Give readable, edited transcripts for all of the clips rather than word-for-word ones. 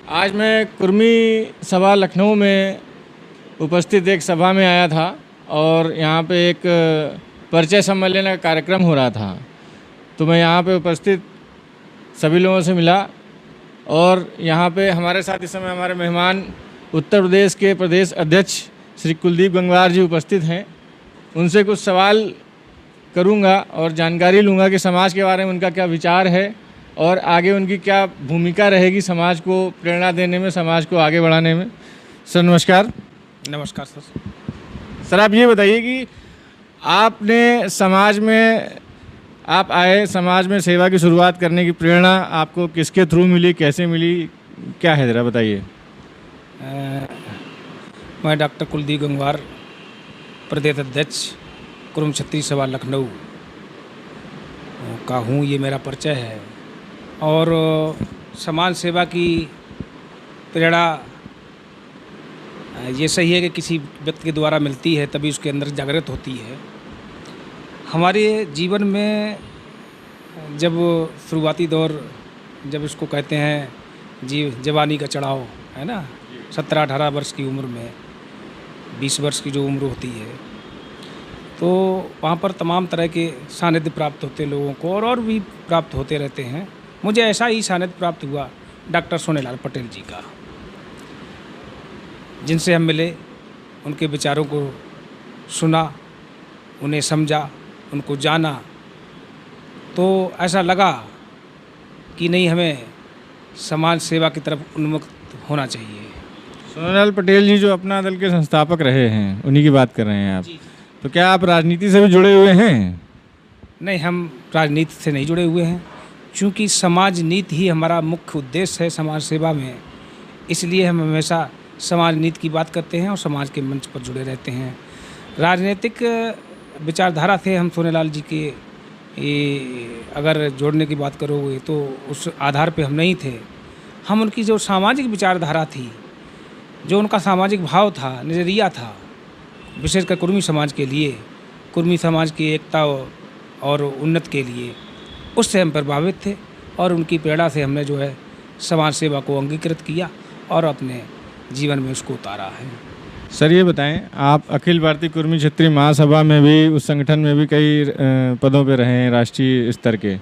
आज मैं कुर्मी सभा लखनऊ में उपस्थित एक सभा में आया था और यहाँ पे एक परिचय सम्मेलन का कार्यक्रम हो रहा था। तो मैं यहाँ पे उपस्थित सभी लोगों से मिला और यहाँ पे हमारे साथ इस समय हमारे मेहमान उत्तर प्रदेश के प्रदेश अध्यक्ष श्री कुलदीप गंगवार जी उपस्थित हैं। उनसे कुछ सवाल करूँगा और जानकारी लूँगा कि समाज के बारे में उनका क्या विचार है और आगे उनकी क्या भूमिका रहेगी समाज को प्रेरणा देने में, समाज को आगे बढ़ाने में। सर नमस्कार। नमस्कार सर। सर आप ये बताइए कि आपने समाज में आप आए, समाज में सेवा की शुरुआत करने की प्रेरणा आपको किसके थ्रू मिली, कैसे मिली, क्या है ज़रा बताइए। मैं डॉक्टर कुलदीप गंगवार, प्रदेश अध्यक्ष कुरुम क्षत्रिय सभा लखनऊ का हूँ। ये मेरा परिचय है और समाज सेवा की प्रेरणा ये सही है कि किसी व्यक्ति के द्वारा मिलती है तभी उसके अंदर जागृत होती है। हमारे जीवन में जब शुरुआती दौर, जब इसको कहते हैं जवानी का चढ़ाव है ना, 17-18 वर्ष की उम्र में, 20 वर्ष की जो उम्र होती है, तो वहाँ पर तमाम तरह के सानिध्य प्राप्त होते लोगों को और भी प्राप्त होते रहते हैं। मुझे ऐसा ही सानिध्य प्राप्त हुआ डॉक्टर सोनेलाल पटेल जी का, जिनसे हम मिले, उनके विचारों को सुना, उन्हें समझा, उनको जाना, तो ऐसा लगा कि नहीं, हमें समाज सेवा की तरफ उन्मुख होना चाहिए। सोनेलाल पटेल जी जो अपना दल के संस्थापक रहे हैं, उन्हीं की बात कर रहे हैं आप? जी। तो क्या आप राजनीति से भी जुड़े हुए हैं? नहीं, हम राजनीति से नहीं जुड़े हुए हैं, क्योंकि समाज नीति ही हमारा मुख्य उद्देश्य है समाज सेवा में। इसलिए हम हमेशा समाज नीति की बात करते हैं और समाज के मंच पर जुड़े रहते हैं। राजनीतिक विचारधारा से हम सोनेलाल जी के अगर जोड़ने की बात करोगे तो उस आधार पे हम नहीं थे। हम उनकी जो सामाजिक विचारधारा थी, जो उनका सामाजिक भाव था, नज़रिया था, विशेषकर कुर्मी समाज के लिए, कुर्मी समाज की एकता और उन्नति के लिए, उससे हम प्रभावित थे और उनकी प्रेरणा से हमने जो है समाज सेवा को अंगीकृत किया और अपने जीवन में उसको उतारा है। सर ये बताएं, आप अखिल भारतीय कुर्मी क्षत्रिय महासभा में भी, उस संगठन में भी कई पदों पे रहे हैं राष्ट्रीय स्तर के,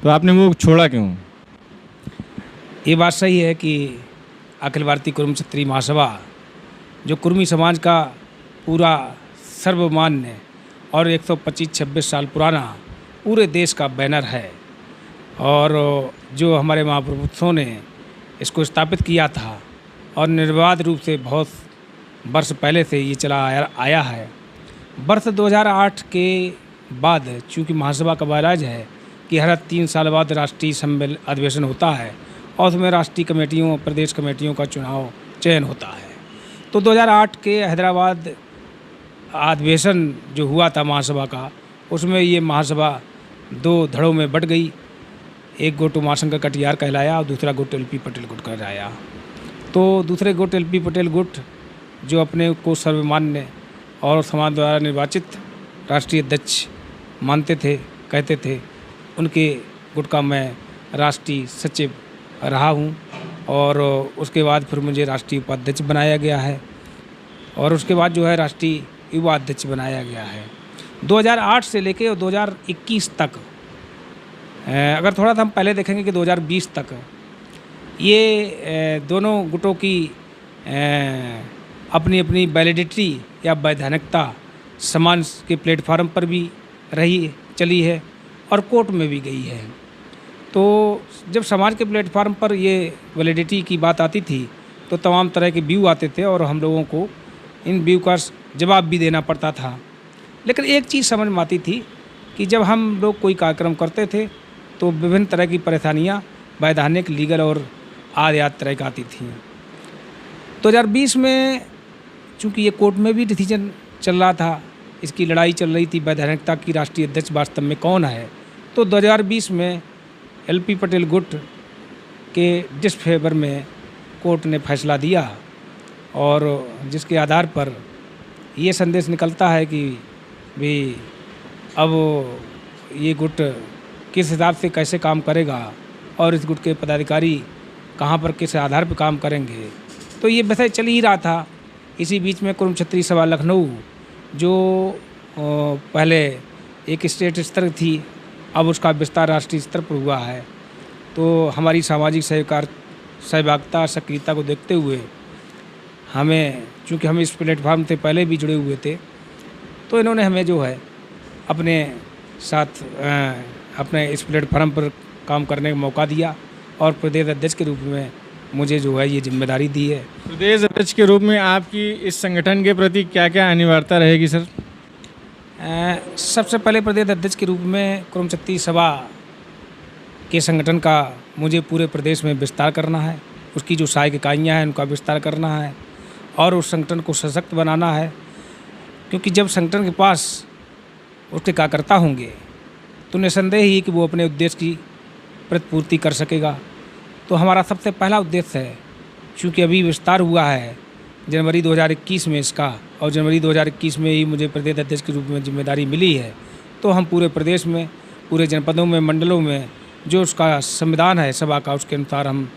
तो आपने वो छोड़ा क्यों? ये बात सही है कि अखिल भारतीय कुर्मी क्षत्रिय महासभा जो कुर्मी समाज का पूरा सर्वमान्य और 125-26 साल पुराना पूरे देश का बैनर है और जो हमारे महापुरुषों ने इसको स्थापित किया था और निर्बाध रूप से बहुत वर्ष पहले से ये चला आया है। वर्ष 2008 के बाद, चूँकि महासभा का बैराज है कि हर 3 साल बाद राष्ट्रीय सम्मेलन अधिवेशन होता है और उसमें राष्ट्रीय कमेटियों, प्रदेश कमेटियों का चयन होता है। तो 2008 के हैदराबाद अधिवेशन जो हुआ था महासभा का, उसमें ये महासभा 2 धड़ों में बट गई। एक गुट उमाशंकर कटियार कहलाया और दूसरा गुट एलपी पटेल गुट कहलाया। तो दूसरे गुट एलपी पटेल गुट जो अपने को सर्वमान्य और समाज द्वारा निर्वाचित राष्ट्रीय अध्यक्ष मानते थे, कहते थे, उनके गुट का मैं राष्ट्रीय सचिव रहा हूँ और उसके बाद फिर मुझे राष्ट्रीय उपाध्यक्ष बनाया गया है और उसके बाद जो है राष्ट्रीय युवा अध्यक्ष बनाया गया है। 2008 से लेके 2021 तक, अगर थोड़ा सा हम पहले देखेंगे कि 2020 तक, ये दोनों गुटों की अपनी अपनी वैलिडिटी या वैधानिकता समाज के प्लेटफार्म पर भी चली है और कोर्ट में भी गई है। तो जब समाज के प्लेटफार्म पर ये वैलिडिटी की बात आती थी तो तमाम तरह के व्यू आते थे और हम लोगों को इन व्यू का जवाब भी देना पड़ता था। लेकिन एक चीज़ समझ में आती थी कि जब हम लोग कोई कार्यक्रम करते थे तो विभिन्न तरह की परेशानियाँ वैधानिक, लीगल और आदि तरह की आती थी। 2020 में चूँकि ये कोर्ट में भी डिसीजन चल रहा था, इसकी लड़ाई चल रही थी वैधानिकता की, राष्ट्रीय अध्यक्ष वास्तव में कौन है, तो 2020 में एलपी पटेल गुट के डिसफेवर में कोर्ट ने फैसला दिया और जिसके आधार पर ये संदेश निकलता है कि भी अब ये गुट किस हिसाब से कैसे काम करेगा और इस गुट के पदाधिकारी कहाँ पर किस आधार पर काम करेंगे, तो ये विषय चल ही रहा था। इसी बीच में कुरुम क्षत्रिय सभा लखनऊ जो पहले एक स्टेट स्तर थी, अब उसका विस्तार राष्ट्रीय स्तर पर हुआ है। तो हमारी सामाजिक सहभागिता सक्रियता को देखते हुए हमें, चूँकि हम इस प्लेटफार्म से पहले भी जुड़े हुए थे, तो इन्होंने हमें जो है अपने साथ अपने इस प्लेटफार्म पर काम करने का मौका दिया और प्रदेश अध्यक्ष के रूप में मुझे जो है ये जिम्मेदारी दी है। प्रदेश अध्यक्ष के रूप में आपकी इस संगठन के प्रति क्या क्या अनिवार्यता रहेगी सर? सबसे पहले प्रदेश अध्यक्ष के रूप में कुरुम क्षत्रिय सभा के संगठन का मुझे पूरे प्रदेश में विस्तार करना है। उसकी जो सहायक इकाइयाँ हैं उनका विस्तार करना है और उस संगठन को सशक्त बनाना है, क्योंकि जब संगठन के पास उसके कार्यकर्ता होंगे तो निसंदेह ही कि वो अपने उद्देश्य की प्रतिपूर्ति कर सकेगा। तो हमारा सबसे पहला उद्देश्य है, चूँकि अभी विस्तार हुआ है जनवरी 2021 में इसका, और जनवरी 2021 में ही मुझे प्रदेश अध्यक्ष के रूप में जिम्मेदारी मिली है, तो हम पूरे प्रदेश में, पूरे जनपदों में, मंडलों में जो उसका संविधान है सभा का, उसके अनुसार हम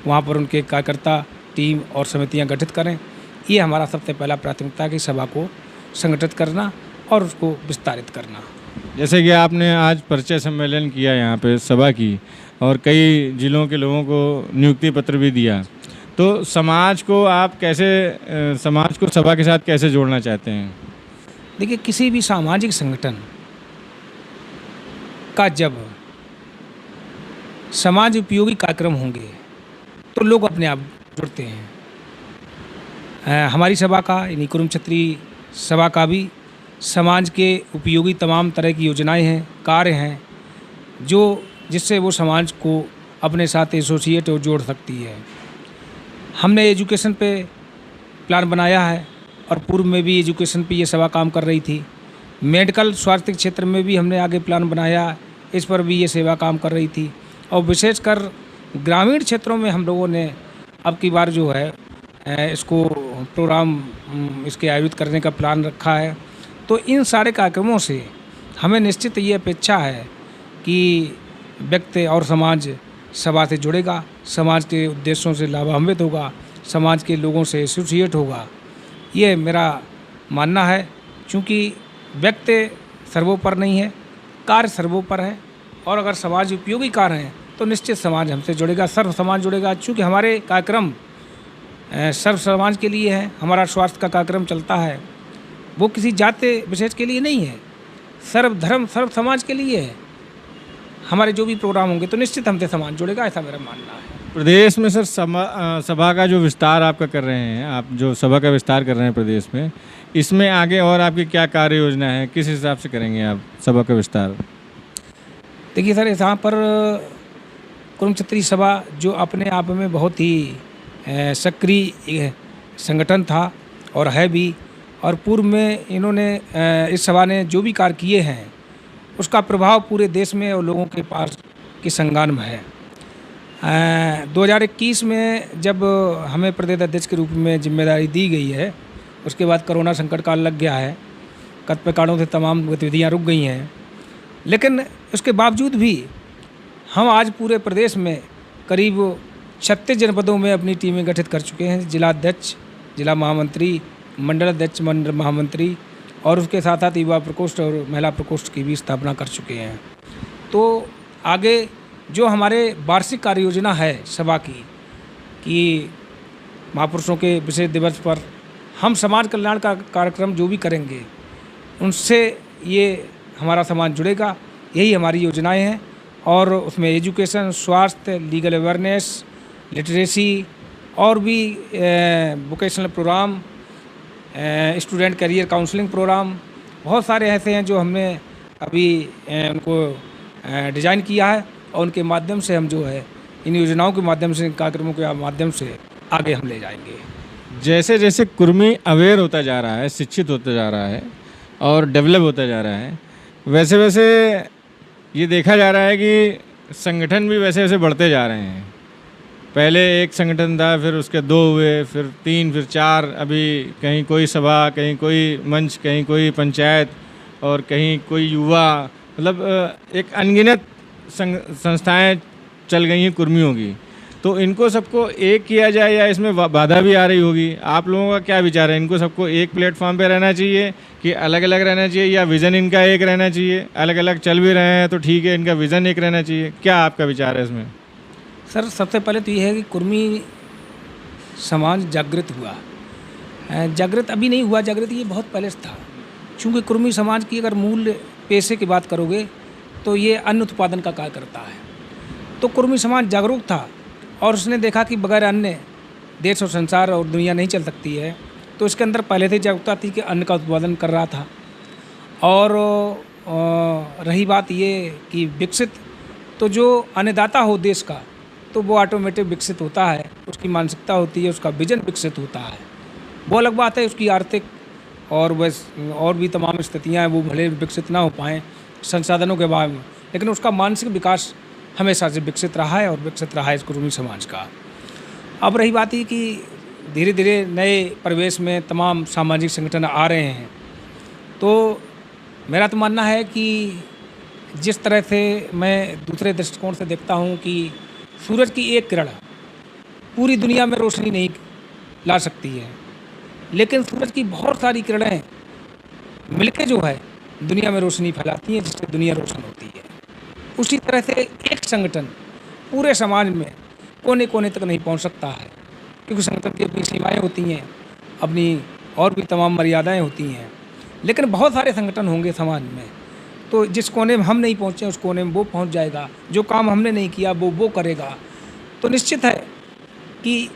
वहाँ पर उनके कार्यकर्ता, टीम और समितियाँ गठित करें। ये हमारा सबसे पहला प्राथमिकता है कि सभा को संगठित करना और उसको विस्तारित करना। जैसे कि आपने आज परिचय सम्मेलन किया यहाँ पे सभा की, और कई जिलों के लोगों को नियुक्ति पत्र भी दिया, तो समाज को आप कैसे, समाज को सभा के साथ कैसे जोड़ना चाहते हैं? देखिए, किसी भी सामाजिक संगठन का जब समाज उपयोगी कार्यक्रम होंगे तो लोग अपने आप जुड़ते हैं। हमारी सभा का, यानी कुरुम क्षत्रिय सभा का भी समाज के उपयोगी तमाम तरह की योजनाएं हैं, कार्य हैं, जो जिससे वो समाज को अपने साथ एसोसिएट और जोड़ सकती है। हमने एजुकेशन पे प्लान बनाया है और पूर्व में भी एजुकेशन पे ये सभा काम कर रही थी। मेडिकल स्वास्थ्य क्षेत्र में भी हमने आगे प्लान बनाया, इस पर भी ये सेवा काम कर रही थी। और विशेषकर ग्रामीण क्षेत्रों में हम लोगों ने अब की बार जो है इसको प्रोग्राम इसके आयोजित करने का प्लान रखा है। तो इन सारे कार्यक्रमों से हमें निश्चित ये अपेक्षा है कि व्यक्ति और समाज सभा से जुड़ेगा, समाज के उद्देश्यों से लाभान्वित होगा, समाज के लोगों से एसोसिएट होगा। ये मेरा मानना है, क्योंकि व्यक्ति सर्वोपर नहीं है, कार्य सर्वोपर है। और अगर समाज उपयोगी कार्य हैं तो निश्चित समाज हमसे जुड़ेगा, सर्व समाज जुड़ेगा। चूँकि हमारे कार्यक्रम सर्व समाज के लिए है, हमारा स्वास्थ्य का कार्यक्रम चलता है, वो किसी जाति विशेष के लिए नहीं है, सर्व धर्म सर्व समाज के लिए है। हमारे जो भी प्रोग्राम होंगे तो निश्चित हमसे समाज जुड़ेगा, ऐसा मेरा मानना है। प्रदेश में सर सभा का जो विस्तार आपका कर रहे हैं, आप जो सभा का विस्तार कर रहे हैं प्रदेश में, इसमें आगे और आपकी क्या कार्य योजना है, किस हिसाब से करेंगे आप सभा का विस्तार? देखिए सर, यहाँ पर कुरुम क्षत्रिय सभा जो अपने आप में बहुत ही सक्रिय संगठन था और है भी, और पूर्व में इन्होंने इस सभा ने जो भी कार्य किए हैं उसका प्रभाव पूरे देश में और लोगों के पास की संज्ञान में है। 2021 में जब हमें प्रदेश अध्यक्ष के रूप में जिम्मेदारी दी गई है, उसके बाद कोरोना संकट काल लग गया है, कतिपय कारणों से तमाम गतिविधियाँ रुक गई हैं, लेकिन उसके बावजूद भी हम आज पूरे प्रदेश में करीब 36 जनपदों में अपनी टीमें गठित कर चुके हैं। जिला अध्यक्ष, जिला महामंत्री, मंडल अध्यक्ष, मंडल महामंत्री, और उसके साथ साथ युवा प्रकोष्ठ और महिला प्रकोष्ठ की भी स्थापना कर चुके हैं। तो आगे जो हमारे वार्षिक कार्य योजना है सभा की, कि महापुरुषों के विशेष दिवस पर हम समाज कल्याण का कार्यक्रम जो भी करेंगे उनसे ये हमारा समाज जुड़ेगा, यही हमारी योजनाएं हैं। और उसमें एजुकेशन, स्वास्थ्य, लीगल अवेयरनेस, लिटरेसी और भी vocational program, student career counselling program, बहुत सारे ऐसे हैं जो हमने अभी उनको डिज़ाइन किया है, और उनके माध्यम से हम जो है इन योजनाओं के माध्यम से, इन कार्यक्रमों के माध्यम से आगे हम ले जाएंगे। जैसे जैसे कुर्मी अवेयर होता जा रहा है, शिक्षित होता जा रहा है और डेवलप होता जा रहा है, वैसे वैसे ये देखा जा रहा है कि संगठन भी वैसे वैसे बढ़ते जा रहे हैं। पहले एक संगठन था, फिर उसके 2 हुए, फिर 3, फिर 4, अभी कहीं कोई सभा, कहीं कोई मंच, कहीं कोई पंचायत और कहीं कोई युवा, मतलब एक अनगिनत संस्थाएं चल गई हैं कुर्मियों की। तो इनको सबको एक किया जाए या इसमें बाधा भी आ रही होगी? आप लोगों का क्या विचार है? इनको सबको एक प्लेटफॉर्म पे रहना चाहिए कि अलग अलग रहना चाहिए, या विज़न इनका एक रहना चाहिए? अलग अलग चल भी रहे हैं तो ठीक है, इनका विज़न एक रहना चाहिए। क्या आपका विचार है इसमें? सर सबसे पहले तो ये है कि कुर्मी समाज जागृत हुआ। जागृत अभी नहीं हुआ, जागृत ये बहुत पहले से था। चूँकि कुर्मी समाज की अगर मूल पेशे की बात करोगे तो ये अन्न उत्पादन का कार्य करता है। तो कुर्मी समाज जागरूक था और उसने देखा कि बगैर अन्न देश और संसार और दुनिया नहीं चल सकती है। तो इसके अंदर पहले से जागरूकता थी कि अन्न का उत्पादन कर रहा था। और रही बात ये कि विकसित, तो जो अन्नदाता हो देश का तो वो ऑटोमेटिक विकसित होता है, उसकी मानसिकता होती है, उसका विजन विकसित होता है। वो अलग बात है उसकी आर्थिक और बस और भी तमाम स्थितियाँ हैं, वो भले विकसित ना हो पाएँ संसाधनों के बारे में, लेकिन उसका मानसिक विकास हमेशा से विकसित रहा है और विकसित रहा है इस कुर्मी समाज का। अब रही बात ये कि धीरे धीरे नए परिवेश में तमाम सामाजिक संगठन आ रहे हैं। तो मेरा तो मानना है कि जिस तरह से मैं दूसरे दृष्टिकोण से देखता हूँ कि सूरज की एक किरण पूरी दुनिया में रोशनी नहीं ला सकती है, लेकिन सूरज की बहुत सारी किरणें मिलके जो है दुनिया में रोशनी फैलाती हैं, जिससे दुनिया रोशन होती है। उसी तरह से एक संगठन पूरे समाज में कोने कोने तक नहीं पहुंच सकता है, क्योंकि संगठन की अपनी सीमाएँ होती हैं, अपनी और भी तमाम मर्यादाएं होती हैं। लेकिन बहुत सारे संगठन होंगे समाज में, तो जिस कोने में हम नहीं पहुँचे उस कोने में वो पहुँच जाएगा, जो काम हमने नहीं किया वो करेगा। तो निश्चित है कि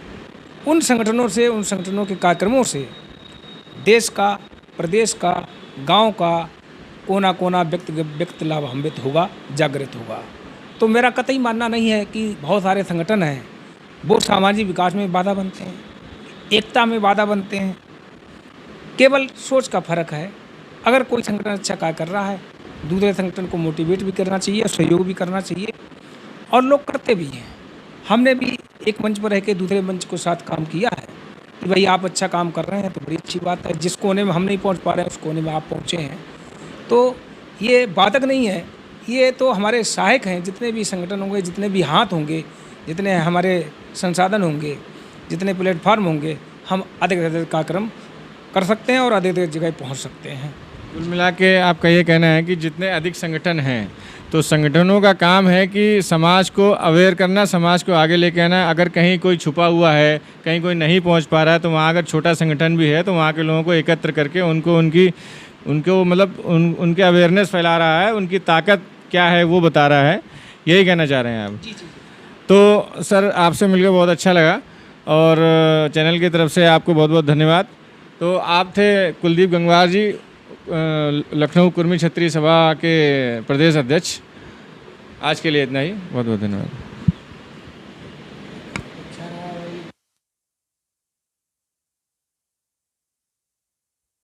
उन संगठनों से, उन संगठनों के कार्यक्रमों से देश का, प्रदेश का, गांव का कोना कोना व्यक्ति लाभान्वित होगा, जागृत होगा। तो मेरा कतई मानना नहीं है कि बहुत सारे संगठन हैं वो सामाजिक विकास में बाधा बनते हैं, एकता में बाधा बनते हैं। केवल सोच का फर्क है। अगर कोई संगठन अच्छा कार्य कर रहा है, दूसरे संगठन को मोटिवेट भी करना चाहिए, सहयोग भी करना चाहिए, और लोग करते भी हैं। हमने भी एक मंच पर रह के दूसरे मंच के साथ काम किया है कि भाई आप अच्छा काम कर रहे हैं तो बड़ी अच्छी बात है। जिस कोने में हम नहीं पहुंच पा रहे हैं उस कोने में आप पहुंचे हैं, तो ये बाधक नहीं है। ये तो हमारे सहायक हैं। जितने भी संगठन होंगे, जितने भी हाथ होंगे, जितने हमारे संसाधन होंगे, जितने प्लेटफार्म होंगे, हम अधिक से अधिक कार्यक्रम कर सकते हैं और अधिक अधिक जगह पहुँच सकते हैं। कुल मिला के आपका ये कहना है कि जितने अधिक संगठन हैं, तो संगठनों का काम है कि समाज को अवेयर करना, समाज को आगे लेके आना। अगर कहीं कोई छुपा हुआ है, कहीं कोई नहीं पहुंच पा रहा है, तो वहाँ अगर छोटा संगठन भी है तो वहाँ के लोगों को एकत्र करके उनको मतलब उनके अवेयरनेस फैला रहा है, उनकी ताकत क्या है वो बता रहा है। यही कहना चाह रहे हैं आप? जी। तो सर आपसे मिलकर बहुत अच्छा लगा और चैनल की तरफ से आपको बहुत बहुत धन्यवाद। तो आप थे कुलदीप गंगवार जी, लखनऊ कुर्मी क्षत्रिय सभा के प्रदेश अध्यक्ष। आज के लिए इतना ही, बहुत बहुत धन्यवाद।